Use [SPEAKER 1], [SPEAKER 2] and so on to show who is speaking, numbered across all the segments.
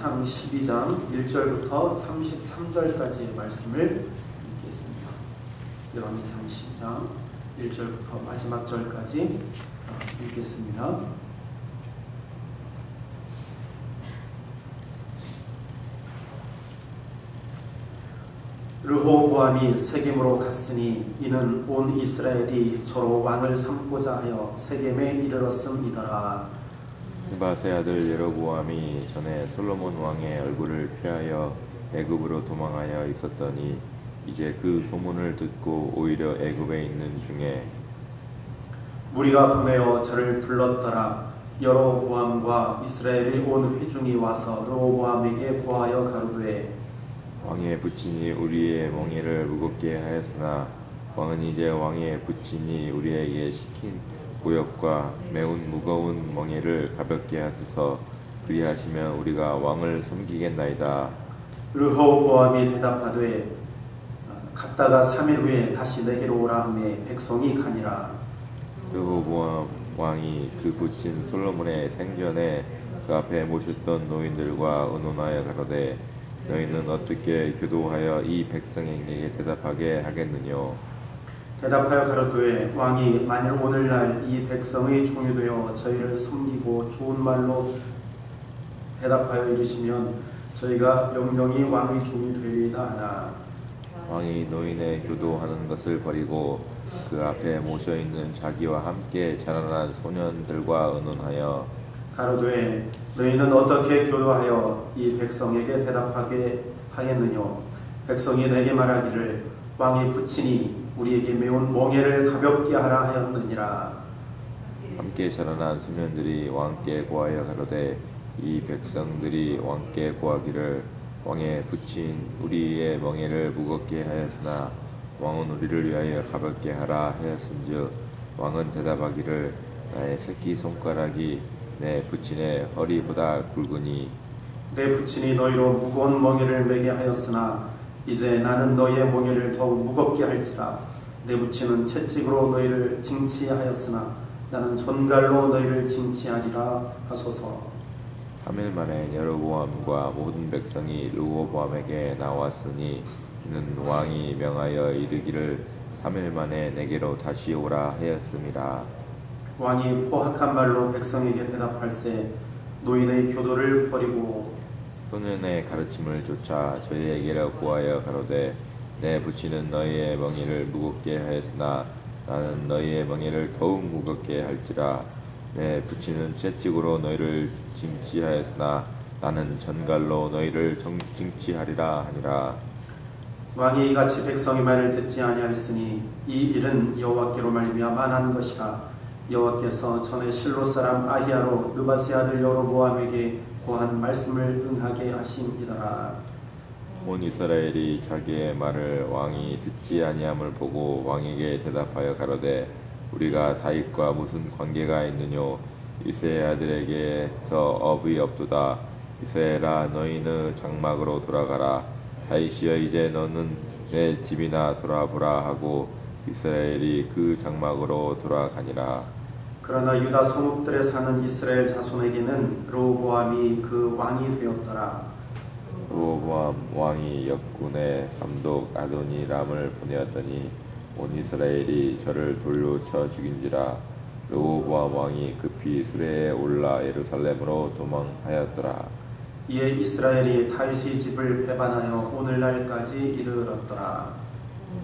[SPEAKER 1] 요한계시상 12장 1절부터 33절까지의 말씀을 읽겠습니다. 요한계시상 12장 1절부터 마지막 절까지 읽겠습니다. 르호보암이 세겜으로 갔으니 이는 온 이스라엘이 저로 왕을 삼고자 하여 세겜에 이르렀음이더라.
[SPEAKER 2] 느밧의 아들 여로보암이 전에 솔로몬 왕의 얼굴을 피하여 애굽으로 도망하여 있었더니 이제 그 소문을 듣고 오히려 애굽에 있는 중에
[SPEAKER 1] 무리가 보내어 저를 불렀더라. 여로보암과 이스라엘의 온 회중이 와서 르호보암에게 고하여 가로되
[SPEAKER 2] 왕의 부친이 우리의 멍에를 무겁게 하였으나 왕은 이제 왕의 부친이 우리에게 시킨 고역과 매우 무거운 멍에를 가볍게 하소서. 그리하시면 우리가 왕을 섬기겠나이다.
[SPEAKER 1] 르호보암이 대답하되 갔다가 3일 후에 다시 내게로 오라 하매 백성이 가니라.
[SPEAKER 2] 르호보암 왕이 그 부친 솔로몬의 생전에 그 앞에 모셨던 노인들과 의논하여 가로되 너희는 어떻게 교도하여 이 백성에게 대답하게 하겠느뇨?
[SPEAKER 1] 대답하여 가로되 왕이 만일 오늘날 이 백성의 종이 되어 저희를 섬기고 좋은 말로 대답하여 이르시면 저희가 영영이 왕의 종이 되리이다 하나.
[SPEAKER 2] 왕이 노인의 교도하는 것을 버리고 그 앞에 모셔있는 자기와 함께 자라난 소년들과 의논하여
[SPEAKER 1] 가로되 너희는 어떻게 교도하여 이 백성에게 대답하게 하겠느뇨? 백성이 내게 말하기를 왕의 부친이 우리에게 매운 멍에를 가볍게 하라 하였느니라.
[SPEAKER 2] 함께 자라난 소년들이 왕께 고하여 가로되 이 백성들이 왕께 고하기를 왕의 부친 우리의 멍에를 무겁게 하였으나 왕은 우리를 위하여 가볍게 하라 하였은즉 왕은 대답하기를 나의 새끼손가락이 내 부친의 허리보다 굵으니
[SPEAKER 1] 내 부친이 너희로 무거운 멍에를 매게 하였으나 이제 나는 너희의 멍에를 더욱 무겁게 할지라. 내 부친은 채찍으로 너희를 징치하였으나 나는 전갈로 너희를 징치하리라 하소서.
[SPEAKER 2] 3일 만에 여로보암과 모든 백성이 르호보암에게 나왔으니 이는 왕이 명하여 이르기를 3일 만에 내게로 다시 오라 하였습니다.
[SPEAKER 1] 왕이 포악한 말로 백성에게 대답할세 노인의 교도를 버리고
[SPEAKER 2] 소년의 가르침을 쫓아 저희에게로 고하여 가로되 내 부친은 너희의 멍에를 무겁게 하였으나 나는 너희의 멍에를 더욱 무겁게 할지라. 내 부친은 채찍으로 너희를 징치하였으나 나는 전갈로 너희를 징치하리라 하니라.
[SPEAKER 1] 왕이 이같이 백성의 말을 듣지 아니하였으니 이 일은 여호와께로 말미암아 난 것이라. 여호와께서 전에 실로 사람 아히야로 느밧의 아들 여로보암에게 고한 말씀을 응하게 하심이더라.
[SPEAKER 2] 온 이스라엘이 자기의 말을 왕이 듣지 아니함을 보고 왕에게 대답하여 가로되 우리가 다윗과 무슨 관계가 있느뇨? 이새의 아들에게서 업이 없도다. 이스라엘아 너희는 장막으로 돌아가라. 다윗이여 이제 너는 내 집이나 돌아보라 하고 이스라엘이 그 장막으로 돌아가니라.
[SPEAKER 1] 그러나 유다 성읍들에 사는 이스라엘 자손에게는 르호보암이 그 왕이 되었더라.
[SPEAKER 2] 르호보암 왕이 역군의 감독 아도니람을 보내었더니 온 이스라엘이 저를 돌로 쳐 죽인지라. 르호보암 왕이 급히 수레에 올라 예루살렘으로 도망하였더라.
[SPEAKER 1] 이에 이스라엘이 다윗의 집을 배반하여 오늘날까지 이르렀더라.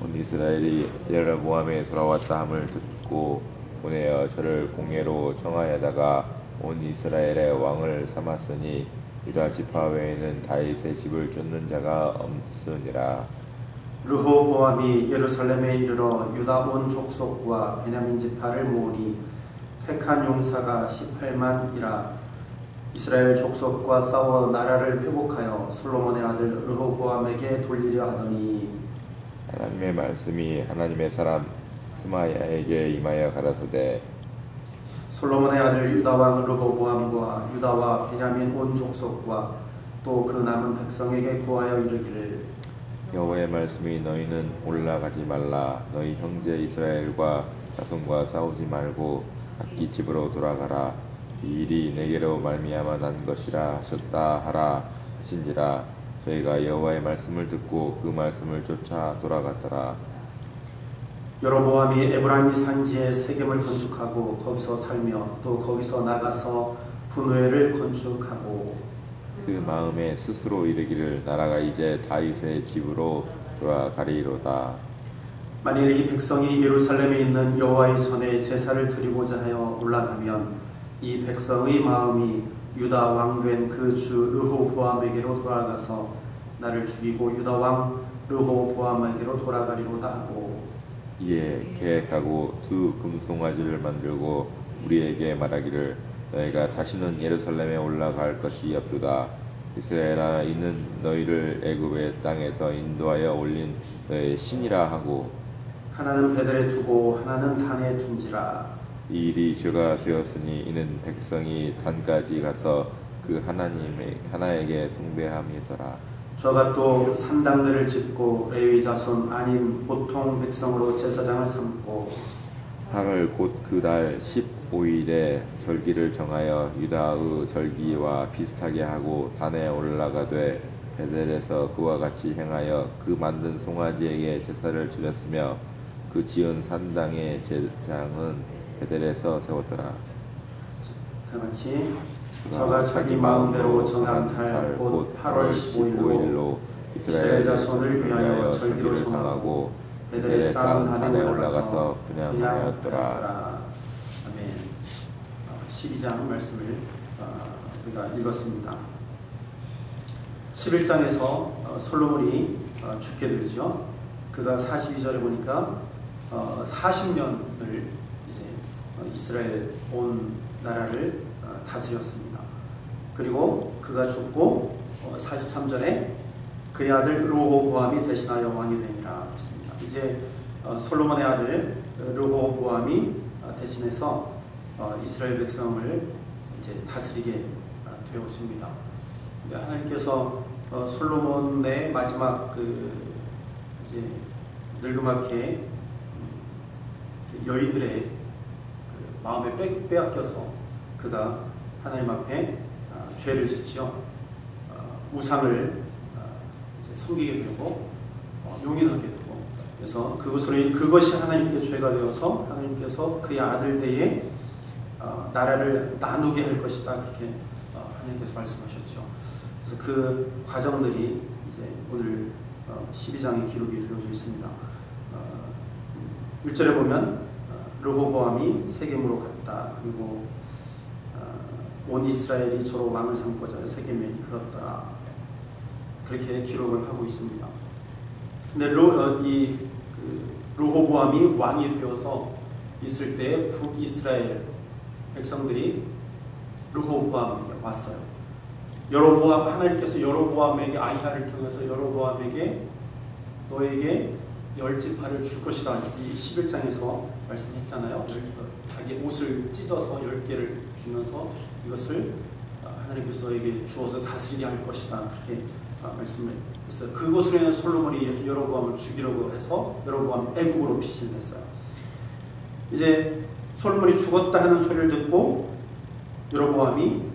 [SPEAKER 2] 온 이스라엘이 여로보암에 돌아왔다 함을 듣고 보내어 저를 공회로 청하여다가 온 이스라엘의 왕을 삼았으니 유다 지파 외에는 다윗의 집을 쫓는 자가 없으니라.
[SPEAKER 1] 르호보암이 예루살렘에 이르러 유다 온 족속과 베냐민 지파를 모으니 택한 용사가 18만이라. 이스라엘 족속과 싸워 나라를 회복하여 솔로몬의 아들 르호보암에게 돌리려 하더니
[SPEAKER 2] 하나님의 말씀이 하나님의 사람 스마야에게 임하여 가라사대
[SPEAKER 1] 솔로몬의 아들 유다 왕 르호보암과 유다와 베냐민 온 족속과 또 그 남은 백성에게 고하여 이르기를
[SPEAKER 2] 여호와의 말씀이 너희는 올라가지 말라. 너희 형제 이스라엘과 자손과 싸우지 말고 각기 집으로 돌아가라. 이 일이 내게로 말미암아 난 것이라 하셨다 하라. 하신지라. 저희가 여호와의 말씀을 듣고 그 말씀을 쫓아 돌아갔더라.
[SPEAKER 1] 여로보암이 에브라임 산지에 세겜을 건축하고 거기서 살며 또 거기서 나가서 분회를 건축하고
[SPEAKER 2] 그 마음에 스스로 이르기를 나라가 이제 다윗의 집으로 돌아가리로다.
[SPEAKER 1] 만일 이 백성이 예루살렘에 있는 여호와의 전에 제사를 드리고자 하여 올라가면 이 백성의 마음이 유다 왕된 그 주 르호보암에게로 돌아가서 나를 죽이고 유다 왕 르호보암에게로 돌아가리로다 하고
[SPEAKER 2] 이에 계획하고 두 금송아지를 만들고 우리에게 말하기를 너희가 다시는 예루살렘에 올라갈 것이 없도다. 이스라엘아 이는 너희를 애굽의 땅에서 인도하여 올린 너희의 신이라 하고
[SPEAKER 1] 하나는 베델에 두고 하나는 단에 둔지라.
[SPEAKER 2] 이 일이 죄가 되었으니 이는 백성이 단까지 가서 그 하나에게 숭배함이더라.
[SPEAKER 1] 저가 또 산당들을 짓고 레위 자손 아닌 보통 백성으로 제사장을 삼고
[SPEAKER 2] 하를 곧 그달 15일에 절기를 정하여 유다의 절기와 비슷하게 하고 단에 올라가되 베델에서 그와 같이 행하여 그 만든 송아지에게 제사를 드렸으며 그 지은 산당의 제장은 베델에서 세웠더라.
[SPEAKER 1] 같이 저가 자기 마음대로 정한 달 곧 8월 15일로 이스라엘 자손을 위하여 절기를 정하고 베델에 쌓은 단에 올라가서 그냥 하였더라. 아멘. 12장 말씀을 우리가 읽었습니다. 11장에서 솔로몬이 죽게 되죠. 그가 42절에 보니까 40년을 이제 이스라엘 온 나라를 다스렸습니다. 그리고 그가 죽고 43절에 그의 아들 르호보암이 대신하여 왕이 되니라 했습니다. 이제 솔로몬의 아들 르호보암이 대신해서 이스라엘 백성을 이제 다스리게 되었습니다. 하나님께서 솔로몬의 마지막 이제 늙음하게 여인들의 마음에 빼앗겨서 그가 하나님 앞에 죄를 짓지요. 우상을 이제 섬기게 되고 용인하게 되고 그래서 그것이 하나님께 죄가 되어서 하나님께서 그의 아들 대에 나라를 나누게 할 것이다 그렇게 하나님께서 말씀하셨죠. 그래서 그 과정들이 이제 오늘 12장에 기록이 되어져 있습니다. 1절에 보면 르호보암이 세겜으로 갔다. 그리고 온 이스라엘이 저로 왕을 삼고자 세겜에 이르렀더라. 그렇게 기록을 하고 있습니다. 근데 르호보암이 왕이 되어서 있을 때 북이스라엘 백성들이 르호보암에게 왔어요. 하나님께서 여로보암에게 아히야를 통해서 여로보암에게 너에게 10지파를 줄 것이다. 이 11장에서 말씀했잖아요. 자기 옷을 찢어서 10개를 주면서 이것을 하나님께서 너에게 주어서 다스리게 할 것이다. 그렇게 말씀을 했어요. 그것으로 인해 솔로몬이 여로보암을 죽이려고 해서 여로보암 애국으로 피신했어요. 이제 솔로몬이 죽었다 하는 소리를 듣고 여로보암이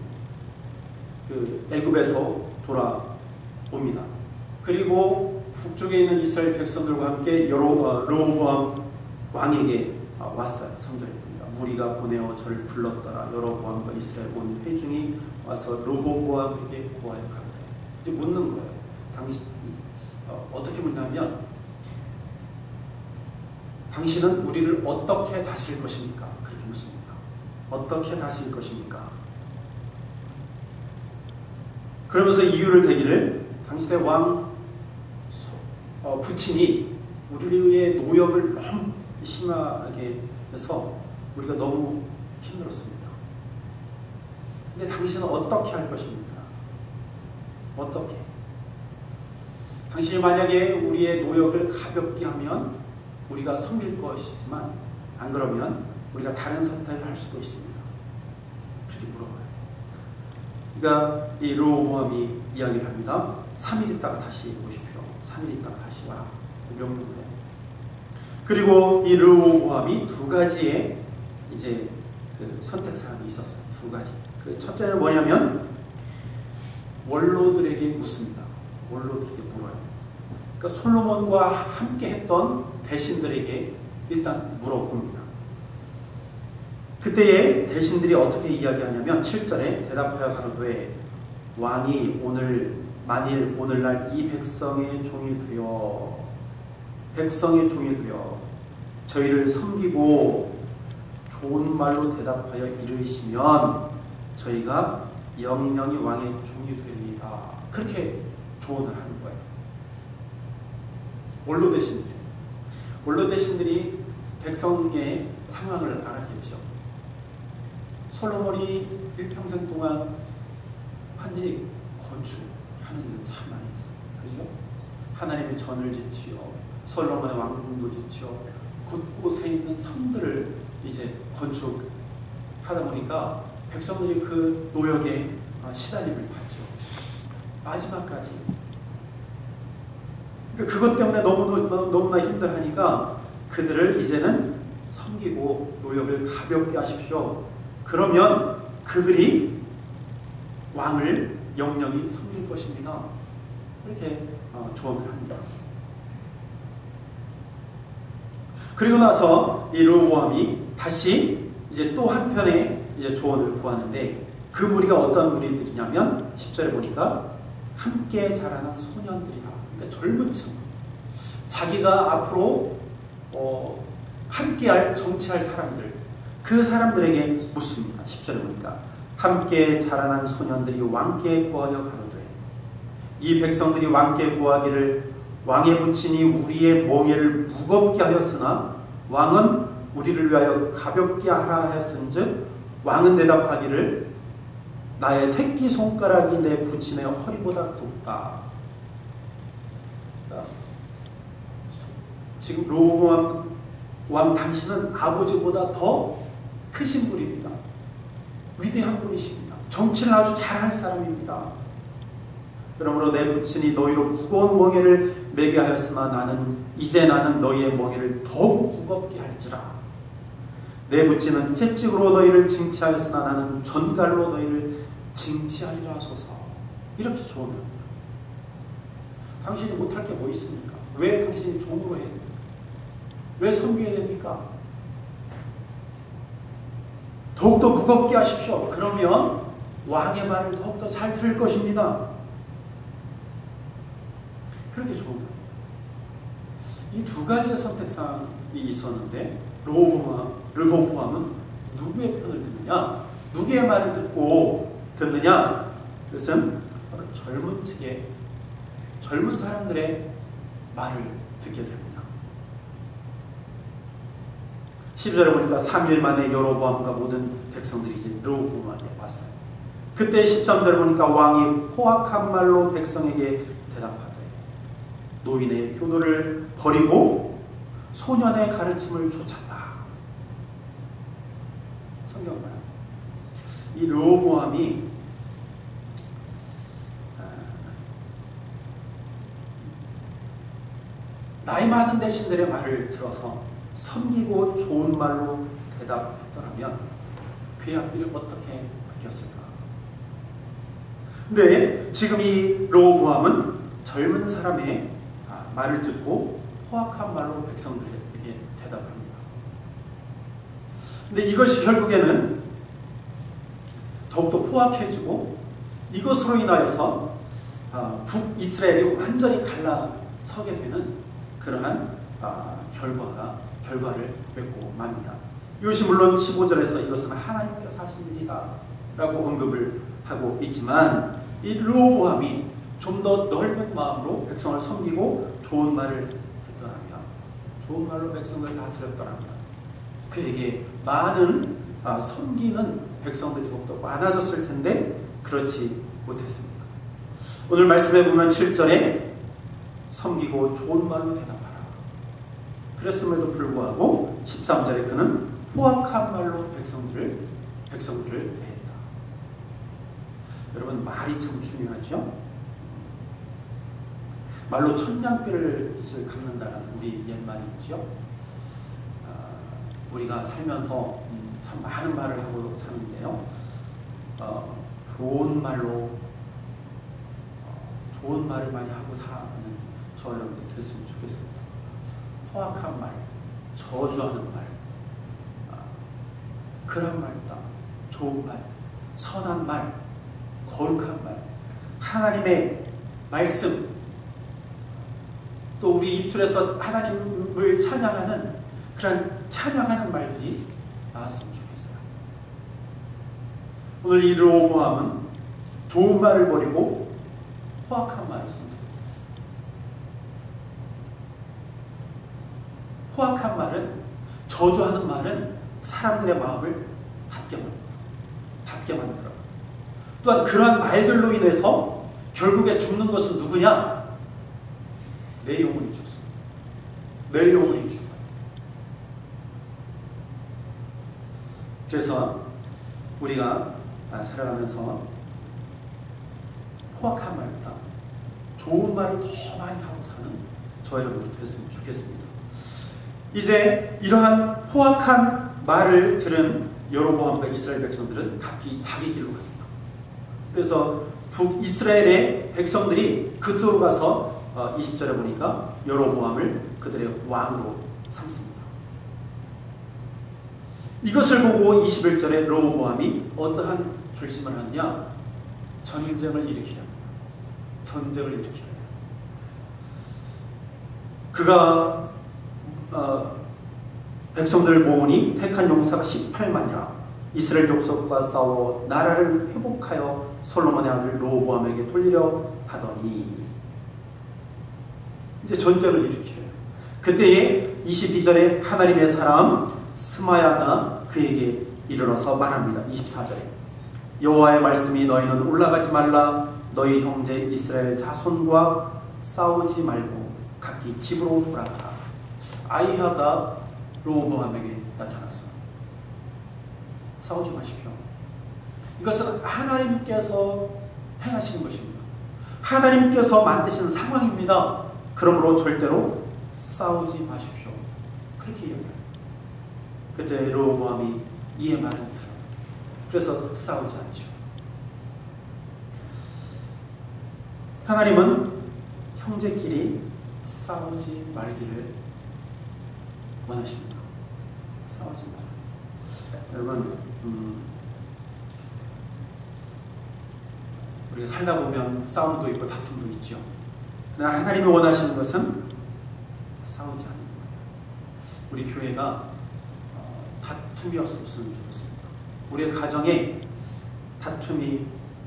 [SPEAKER 1] 그 애굽에서 돌아옵니다. 그리고 북쪽에 있는 이스라엘 백성들과 함께 르호보암 왕에게 왔어요. 3절입니다. 무리가 보내어 저를 불렀더라. 여로보암과 이스라엘 온 회중이 와서 르호보암에게 고하여 가로되. 이제 묻는 거예요. 당신 어떻게 묻냐면 당신은 우리를 어떻게 다스릴 것입니까? 그렇게 묻습니다. 어떻게 다스릴 것입니까? 그러면서 이유를 대기를 당신의 왕 부친이 우리의 노역을 너무 심하게 해서 우리가 너무 힘들었습니다. 근데 당신은 어떻게 할 것입니까? 어떻게? 당신이 만약에 우리의 노역을 가볍게 하면 우리가 섬길 것이지만 안 그러면 우리가 다른 선택을 할 수도 있습니다. 그렇게 물어봐요. 그러니까 이 르호보암이 이야기를 합니다. 3일 있다가 다시 오십시오. 3일 있다가 다시 와라. 명령을 해요. 그리고 이 르호보암이 두 가지의 이제 그 선택 사항이 있었어요. 두 가지. 그 첫째는 뭐냐면 원로들에게 묻습니다. 원로들에게 물어요. 그러니까 솔로몬과 함께 했던 대신들에게 일단 물어봅니다. 그때에 대신들이 어떻게 이야기하냐면 7절에 대답하여 가로되 왕이 만일 오늘날 이 백성의 종이 되어 저희를 섬기고 좋은 말로 대답하여 이르시면 저희가 영영이 왕의 종이 되리이다. 그렇게 조언을 하는 거예요. 원로 대신들이 백성의 상황을 알았겠죠. 솔로몬이 일평생 동안 한 일이 건축하는 일 참 많이 있어요. 그죠? 하나님의 전을 지치어 솔로몬의 왕궁도 지치어 곳곳에 있는 성들을 이제 건축하다 보니까 백성들이 그 노역에 시달림을 받죠. 마지막까지. 그러니까 그것 때문에 너무나 힘들하니까 그들을 이제는 섬기고 노역을 가볍게 하십시오. 그러면 그들이 왕을 영영히 섬길 것입니다. 이렇게 조언을 합니다. 그리고 나서 이 르호보암이 다시 이제 또 한편의 이제 조언을 구하는데 그 무리가 어떤 무리들이냐면 10절에 보니까 함께 자라난 소년들이다. 그러니까 젊은 층. 자기가 앞으로 함께할 정치할 사람들, 그 사람들에게 묻습니다. 10절에 보니까 함께 자라난 소년들이 왕께 구하여 가로되 이 백성들이 왕께 구하기를 왕의 부친이 우리의 멍에를 무겁게 하였으나 왕은 우리를 위하여 가볍게 하라 하였은즉 왕은 대답하기를 나의 새끼손가락이 내 부친의 허리보다 굵다. 지금 르호보암 왕 당신은 아버지보다 더 크신 분입니다. 위대한 분이십니다. 정치를 아주 잘할 사람입니다. 그러므로 내 부친이 너희로 무거운 멍에를 매게 하였으나 이제 나는 너희의 멍에를 더욱 무겁게 할지라. 내 부친은 채찍으로 너희를 징치하였으나 나는 전갈로 너희를 징치하리라 하소서. 이렇게 조언합니다. 당신이 못할 게 뭐 있습니까? 왜 당신이 종으로 해야 됩니까? 왜 섬겨야 됩니까? 더욱더 무겁게 하십시오. 그러면 왕의 말을 더욱더 잘 들을 것입니다. 그렇게 조언합니다. 이 두 가지의 선택사항이 있었는데 르호보암은 누구의 편을 듣느냐? 누구의 말을 듣고 듣느냐? 그것은 바로 젊은 사람들의 말을 듣게 됩니다. 12절에 보니까 3일 만에 여로보암과 모든 백성들이 이제 르호보암에 왔어요. 그때 13절에 보니까 왕이 포악한 말로 백성에게 대답하되 노인의 교도를 버리고 소년의 가르침을 좇았다. 성경 봐요. 이 르호보암이 나이 많은 대신들의 말을 들어서 섬기고 좋은 말로 대답했더라면 그의 앞길이 어떻게 바뀌었을까? 근데 지금 이 르호보암은 젊은 사람의 말을 듣고 포악한 말로 백성들에게 대답을 합니다. 근데 이것이 결국에는 더욱더 포악해지고 이것으로 인하여서 북이스라엘이 완전히 갈라서게 되는 그러한 결과를 맺고 맙니다. 이것이 물론 15절에서 이것은 하나님께서 하신 일이다 라고 언급을 하고 있지만 이 르호보암이 좀 더 넓은 마음으로 백성을 섬기고 좋은 말을 했더라면, 좋은 말로 백성을 다스렸더라면 그에게 많은 섬기는 백성들이 더욱더 많아졌을 텐데 그렇지 못했습니다. 오늘 말씀해 보면 7절에 섬기고 좋은 말로 대답하라. 그랬음에도 불구하고 13절에 그는 포악한 말로 백성들을 대했다. 여러분, 말이 참 중요하죠? 말로 천냥빚을 갚는다는 우리 옛말이 있죠. 우리가 살면서 참 많은 말을 하고 사는데요. 좋은 말로 좋은 말을 많이 하고 사는 저 여러분들 됐으면 좋겠습니다. 허악한 말, 저주하는 말, 그런 말다, 좋은 말, 선한 말, 거룩한 말, 하나님의 말씀, 또 우리 입술에서 하나님을 찬양하는 그런 찬양하는 말들이 나왔으면 좋겠어요. 오늘 이 르호보암은 좋은 말을 버리고 허악한 말을 선택했어요. 허악한 말은, 저주하는 말은 사람들의 마음을 닫게 만들어요. 또한 그러한 말들로 인해서 결국에 죽는 것은 누구냐? 내 영혼이 죽습니다. 내 영혼이 죽어요. 그래서 우리가 살아가면서 포악한 말보다 좋은 말을 더 많이 하고 사는 저 여러분이 됐으면 좋겠습니다. 이제 이러한 포악한 말을 들은 여로보암과 이스라엘 백성들은 각기 자기 길로 갑니다. 그래서 북이스라엘의 백성들이 그쪽으로 가서 20절에 보니까 여로보암을 그들의 왕으로 삼습니다. 이것을 보고 21절에 르호보암이 어떠한 결심을 하느냐? 전쟁을 일으키려 합니다. 전쟁을 일으키려 해요. 그가 백성들을 모으니 택한 용사가 18만이라 이스라엘 족속과 싸워 나라를 회복하여 솔로몬의 아들 르호보암에게 돌리려 하더니, 이제 전쟁을 일으키려 해요. 그때에 22절에 하나님의 사람 스마야가 그에게 이르러서 말합니다. 24절에 여호와의 말씀이 너희는 올라가지 말라. 너희 형제 이스라엘 자손과 싸우지 말고 각기 집으로 돌아가라. 아히야가 르호보암에게 나타났어요. 싸우지 마십시오. 이것은 하나님께서 행하신 것입니다. 하나님께서 만드신 상황입니다. 그러므로 절대로 싸우지 마십시오. 그렇게 이야기해요. 그때 르호보암이 이의 말을 들어요. 그래서 싸우지 않죠. 하나님은 형제끼리 싸우지 말기를 원하십니다. 싸우지 말아요. 여러분, 우리가 살다 보면 싸움도 있고 다툼도 있죠. 그러나 하나님이 원하시는 것은 싸우지 않는 거예요. 우리 교회가 다툼이 없었으면 좋겠습니다. 우리의 가정에 다툼이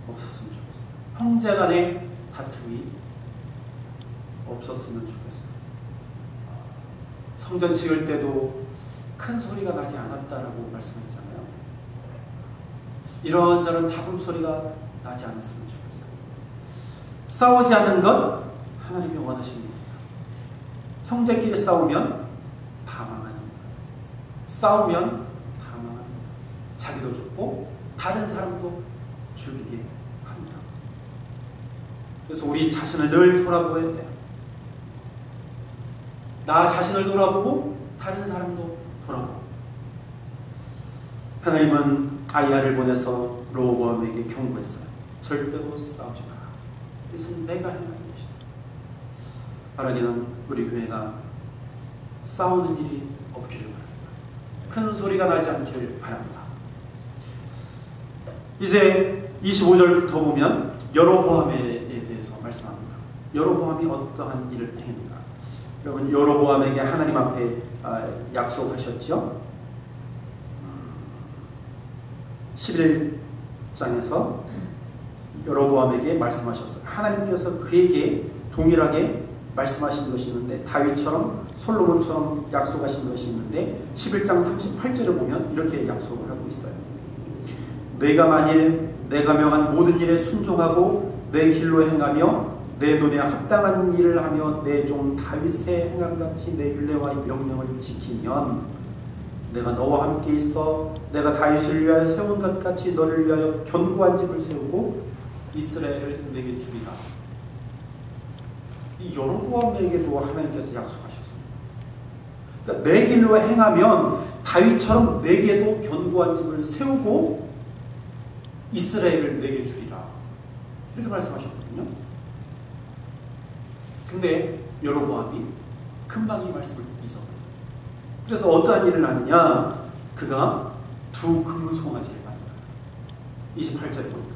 [SPEAKER 1] 없었으면 좋겠습니다. 형제 간에 다툼이 없었으면 좋겠어요. 성전 지을 때도 큰 소리가 나지 않았다라고 말씀했잖아요. 이런저런 잡음 소리가 나지 않았으면 좋겠어요. 싸우지 않는 것 하나님이 원하시는 겁니다. 형제끼리 싸우면 다 망하는 거예요. 싸우면 다 망하는 거예요. 자기도 죽고 다른 사람도 죽이게 합니다. 그래서 우리 자신을 늘 돌아보아야 돼요. 나 자신을 돌아보고 다른 사람도 돌아보고. 하나님은 아히야를 보내서 르호보암에게 경고했어요. 절대로 싸우지 마라. 이것은 내가 행하는 것이다. 바라기는 우리 교회가 싸우는 일이 없기를 바랍니다. 큰 소리가 나지 않기를 바랍니다. 이제 25절부터 보면 여로보암에 대해서 말씀합니다. 여로보암이 어떠한 일을 행했는가? 여러분, 여로보암에게 하나님 앞에 약속하셨죠? 11장에서 여로보암에게 말씀하셨어요. 하나님께서 그에게 동일하게 말씀하신 것이 있는데, 다윗처럼 솔로몬처럼 약속하신 것이 있는데 11장 38절에 보면 이렇게 약속을 하고 있어요. 내가 만일 내가 명한 모든 일에 순종하고 내 길로 행하며 내 눈에 합당한 일을 하며 내 종 다윗의 행함같이 내 율례와 명령을 지키면 내가 너와 함께 있어 내가 다윗을 위하여 세운 것 같이 너를 위하여 견고한 집을 세우고 이스라엘을 내게 주리라. 이 여로보암에게도 하나님께서 약속하셨습니다. 그러니까 내 길로 행하면 다윗처럼 내게도 견고한 집을 세우고 이스라엘을 내게 주리라. 이렇게 말씀하셨거든요. 근데 여로보암이 금방 이 말씀을 잊어버려요. 그래서 어떠한 일을 하느냐, 그가 두 금송아지를 만나요. 28절에 보니까.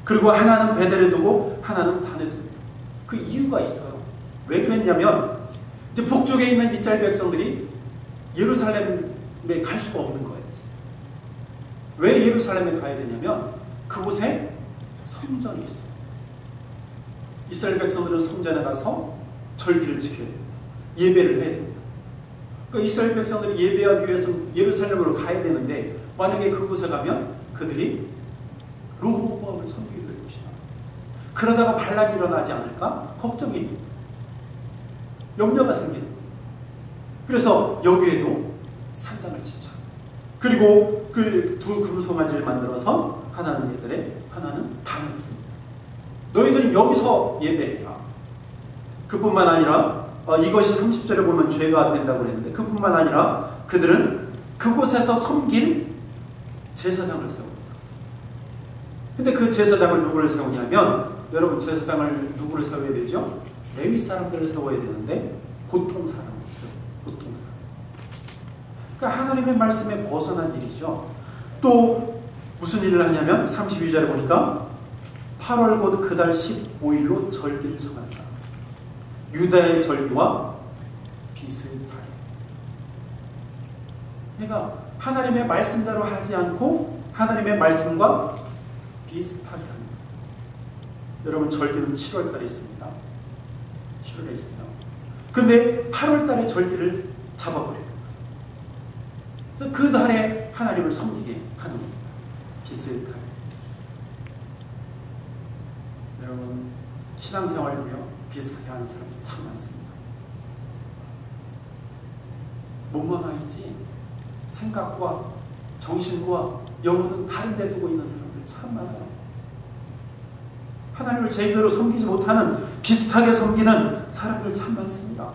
[SPEAKER 1] 그리고 하나는 베델에 두고 하나는 단에 둡니다. 그 이유가 있어요. 왜 그랬냐면 이제 북쪽에 있는 이스라엘 백성들이 예루살렘에 갈 수가 없는 거예요. 왜 예루살렘에 가야 되냐면 그곳에 성전이 있어요. 이스라엘 백성들은 성전에 가서 절기를 지켜야 됩니다. 예배를 해야 됩니다. 그러니까 이스라엘 백성들이 예배하기 위해서 예루살렘으로 가야 되는데 만약에 그곳에 가면 그들이 르호보암을 섬기게 될 것이다. 그러다가 반란이 일어나지 않을까 걱정이 염려가 생기는 거예요. 그래서 여기에도 산당을 짓자. 그리고 그 두 금송아지를 만들어서 하나는 예들에 하나는 단에 둡니다. 너희들은 여기서 예배해라. 그뿐만 아니라 이것이 30절에 보면 죄가 된다고 그랬는데 그뿐만 아니라 그들은 그곳에서 섬길 제사장을 세웁니다. 근데 그 제사장을 누구를 세우냐면 여러분 제사장을 누구를 세워야 되죠? 레위 사람들을 세워야 되는데 보통 사람을 세워요. 보통 사람. 그러니까 하나님의 말씀에 벗어난 일이죠. 또 무슨 일을 하냐면 32절에 보니까 8월 곧 그달 15일로 절기를 정한다. 유다의 절기와 비슷하게. 그러니까 하나님의 말씀대로 하지 않고 하나님의 말씀과 비슷하게 합니다. 여러분 절기는 7월 달에 있습니다. 7월에 있습니다. 근데 8월 달에 절기를 잡아버려요. 그래서 그 달에 하나님을 섬기게 하는 겁니다. 비슷하게. 여러분 신앙생활도요 비슷하게 하는 사람들 참 많습니다. 몸만 와 있지 생각과 정신과 영혼은 다른 데 두고 있는 사람들 참 많아요. 하나님을 제대로 섬기지 못하는 비슷하게 섬기는 사람들 참 많습니다.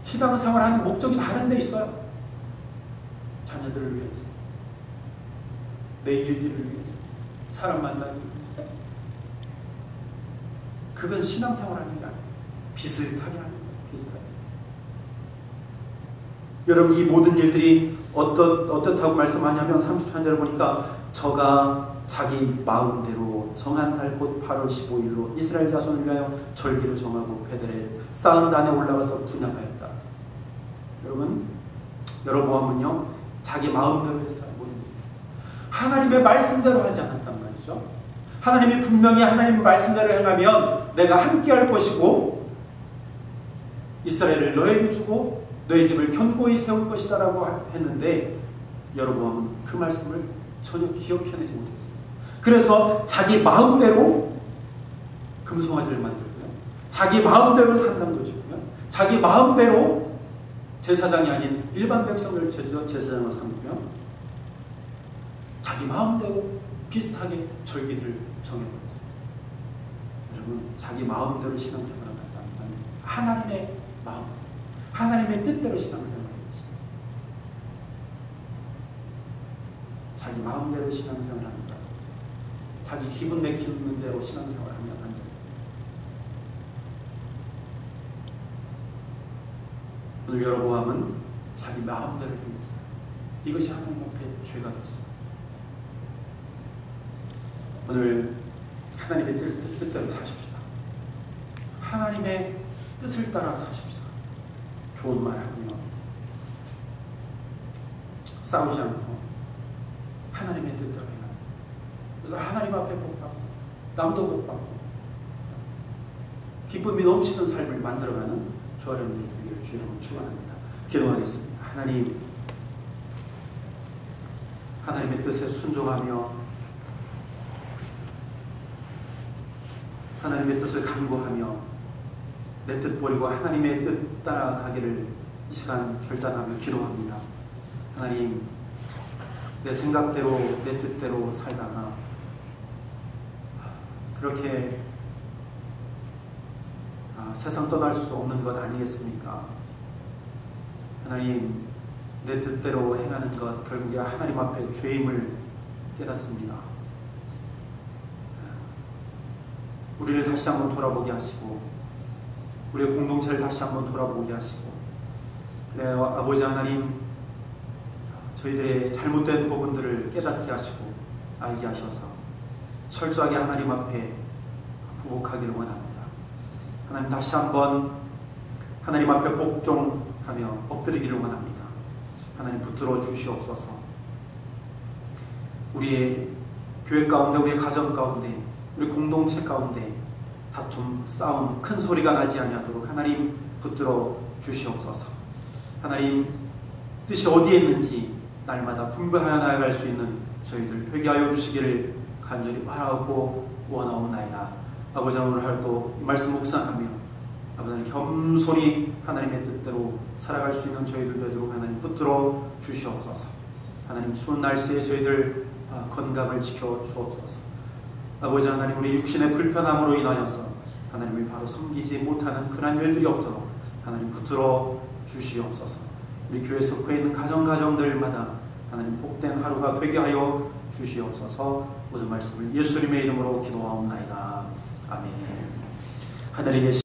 [SPEAKER 1] 신앙생활하는 목적이 다른 데 있어요. 자녀들을 위해서, 내 일들을 위해서, 사람 만나기 위해서. 그건 신앙생활하는 게 아니에요. 비슷하게 하는 거예요. 비슷하게. 여러분 이 모든 일들이 어떻다고 말씀하냐면 33절을 보니까 저가 자기 마음대로 정한 달 곧 8월 15일로 이스라엘 자손을 위하여 절기를 정하고 베델에 쌓은 단에 올라가서 분향하였다. 여러분 여로보암은요 자기 마음대로 했어요. 모든 일. 하나님의 말씀대로 하지 않았단 말이죠. 하나님이 분명히 하나님의 말씀대로 행하면 내가 함께할 것이고 이스라엘을 너에게 주고 너의 집을 견고히 세울 것이다 라고 했는데 여로보암은 그 말씀을 전혀 기억해내지 못했어요. 그래서 자기 마음대로 금송아지를 만들고요, 자기 마음대로 산당도 짓고요, 자기 마음대로 제사장이 아닌 일반 백성을 제사장으로 삼고요, 자기 마음대로 비슷하게 절기들을 정해버렸어요. 여러분 자기 마음대로 신앙생활을 한다면 하나님의 마음, 하나님의 뜻대로 신앙생활을 해야지. 자기 마음대로 신앙생활을 한다. 자기 기분 내키는 대로 신앙생활을 하면 안 됩니다. 오늘 여로보암은 자기 마음대로 행했어요. 이것이 하나님 앞에 죄가 됐어요. 오늘 하나님의 뜻대로 사십시다. 하나님의 뜻을 따라 사십시다. 좋은 말 하며 싸우지 않고 하나님의 뜻대로 행하는, 하나님 앞에 복받고 남도 복받고 기쁨이 넘치는 삶을 만들어가는 저와 여러분들이 되기를 주의 이름으로 축원합니다. 기도하겠습니다. 하나님의 뜻에 순종하며 하나님의 뜻을 간구하며 내 뜻 버리고 하나님의 뜻 따라가기를 이 시간 결단하며 기도합니다. 하나님, 내 생각대로 내 뜻대로 살다가 그렇게 세상 떠날 수 없는 것 아니겠습니까? 하나님, 내 뜻대로 행하는 것 결국에 하나님 앞에 죄임을 깨닫습니다. 우리를 다시 한번 돌아보게 하시고 우리의 공동체를 다시 한번 돌아보게 하시고 그래요. 아버지 하나님, 저희들의 잘못된 부분들을 깨닫게 하시고 알게 하셔서 철저하게 하나님 앞에 부복하기를 원합니다. 하나님, 다시 한번 하나님 앞에 복종하며 엎드리기를 원합니다. 하나님, 붙들어 주시옵소서. 우리의 교회 가운데, 우리의 가정 가운데, 우리 공동체 가운데 다툼, 싸움, 큰 소리가 나지 아니하도록 하나님 붙들어 주시옵소서. 하나님 뜻이 어디에 있는지 날마다 분별하여 나아갈 수 있는 저희들 회개하여 주시기를 간절히 바라고 원하옵나이다. 아버지, 오늘 하루도 이 말씀 묵상하며 아버지 겸손히 하나님의 뜻대로 살아갈 수 있는 저희들 되도록 하나님 붙들어 주시옵소서. 하나님, 추운 날씨에 저희들 건강을 지켜 주옵소서. 아버지 하나님, 우리 육신의 불편함으로 인하여서 하나님을 바로 섬기지 못하는 그런 일들이 없도록 하나님 붙들어 주시옵소서. 우리 교회에 속해 있는 가정들마다 하나님 복된 하루가 되게 하여 주시옵소서. 모든 말씀을 예수님의 이름으로 기도하옵나이다. 아멘. 하늘에 계신